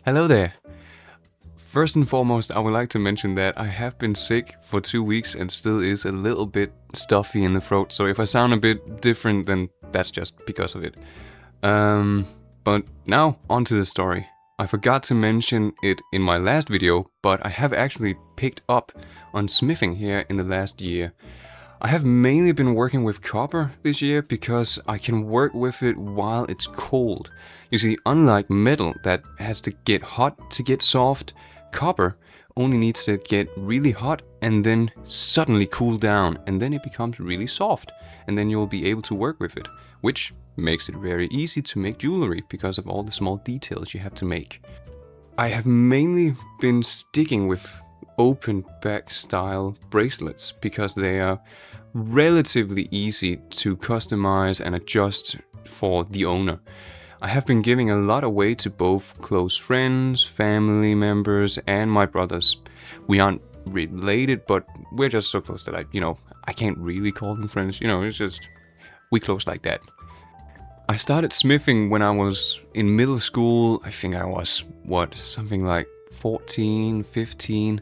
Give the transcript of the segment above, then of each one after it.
Hello there. First and foremost, I would like to mention that I have been sick for 2 weeks and still is a little bit stuffy in the throat, so if I sound a bit different, then that's just because of it. But now, on to the story. I forgot to mention it in my last video, but I have actually picked up on smithing here in the last year. I have mainly been working with copper this year because I can work with it while it's cold. You see, unlike metal that has to get hot to get soft, copper only needs to get really hot and then suddenly cool down, and then it becomes really soft, and then you'll be able to work with it, which makes it very easy to make jewelry because of all the small details you have to make. I have mainly been sticking with open back style bracelets because they are relatively easy to customize and adjust for the owner. I have been giving a lot away to both close friends, family members, and my brothers. We aren't related, but we're just so close that I can't really call them friends. It's just, we close like that. I started smithing when I was in middle school. I think I was, something like 14, 15.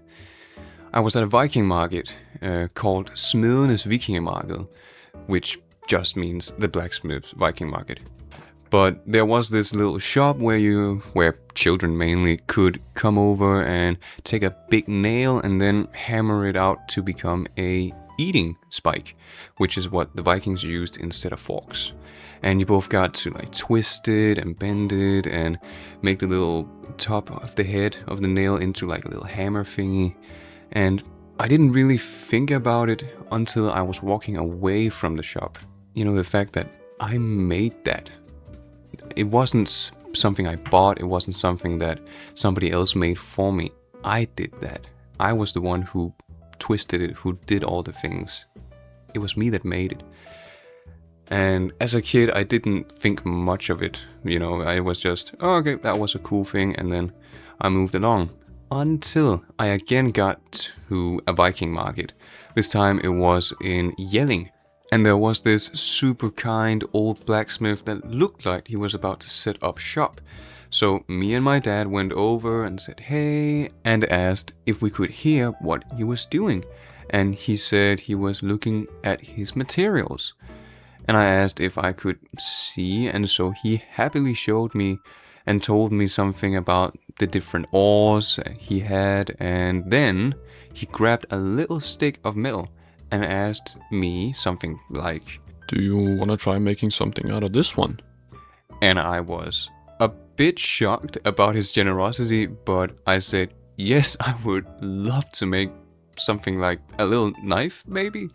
I was at a Viking market called Smedenes Vikingemarked, which just means the blacksmith's Viking market. But there was this little shop where children mainly could come over and take a big nail and then hammer it out to become a eating spike, which is what the Vikings used instead of forks. And you both got to twist it and bend it and make the little top of the head of the nail into a little hammer thingy. And I didn't really think about it until I was walking away from the shop. The fact that I made that. It wasn't something I bought, it wasn't something that somebody else made for me. I did that. I was the one who twisted it, who did all the things. It was me that made it. And as a kid, I didn't think much of it. I was just, oh, okay, that was a cool thing, and then I moved along. Until I again got to a Viking market. This time it was in Jelling. And there was this super kind old blacksmith that looked like he was about to set up shop. So me and my dad went over and said hey, and asked if we could hear what he was doing. And he said he was looking at his materials. And I asked if I could see, and so he happily showed me and told me something about the different ores he had, and then he grabbed a little stick of metal and asked me something like, "Do you want to try making something out of this one?" And I was a bit shocked about his generosity, but I said, yes, I would love to make something like a little knife, maybe.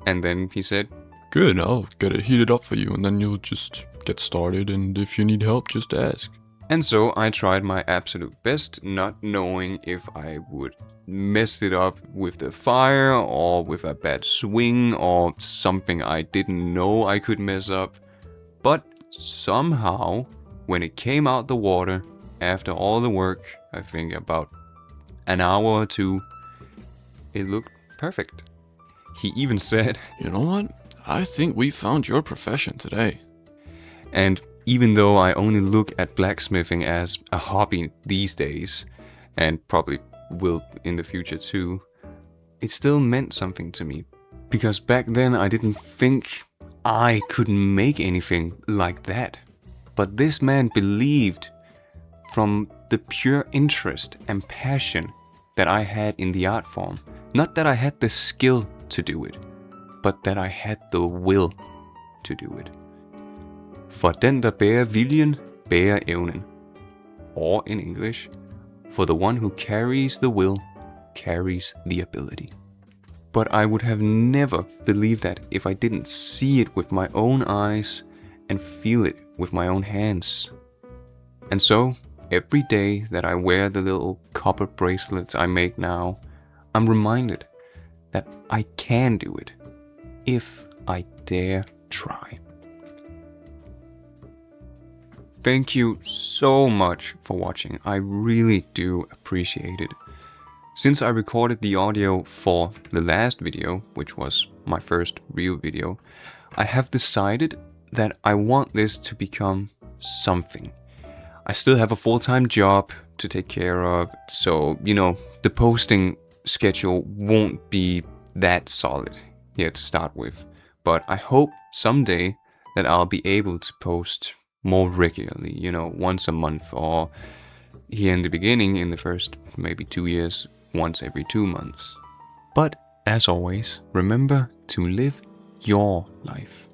And then he said, "Good, I'll get it heated up for you, and then you'll just get started, and if you need help, just ask." And so I tried my absolute best, not knowing if I would mess it up with the fire or with a bad swing or something I didn't know I could mess up. But somehow, when it came out the water, after all the work, I think about an hour or two, it looked perfect. He even said, "You know what? I think we found your profession today." And even though I only look at blacksmithing as a hobby these days, and probably will in the future too, it still meant something to me. Because back then I didn't think I could make anything like that. But this man believed from the pure interest and passion that I had in the art form. Not that I had the skill to do it, but that I had the will to do it. For den der bærer viljen, bærer evnen. Or in English, for the one who carries the will, carries the ability. But I would have never believed that if I didn't see it with my own eyes and feel it with my own hands. And so, every day that I wear the little copper bracelets I make now, I'm reminded that I can do it, if I dare try. Thank you so much for watching. I really do appreciate it. Since I recorded the audio for the last video, which was my first real video, I have decided that I want this to become something. I still have a full-time job to take care of, so, the posting schedule won't be that solid here to start with. But I hope someday that I'll be able to post more regularly, once a month, or here in the beginning, in the first maybe 2 years, once every 2 months. But as always, remember to live your life.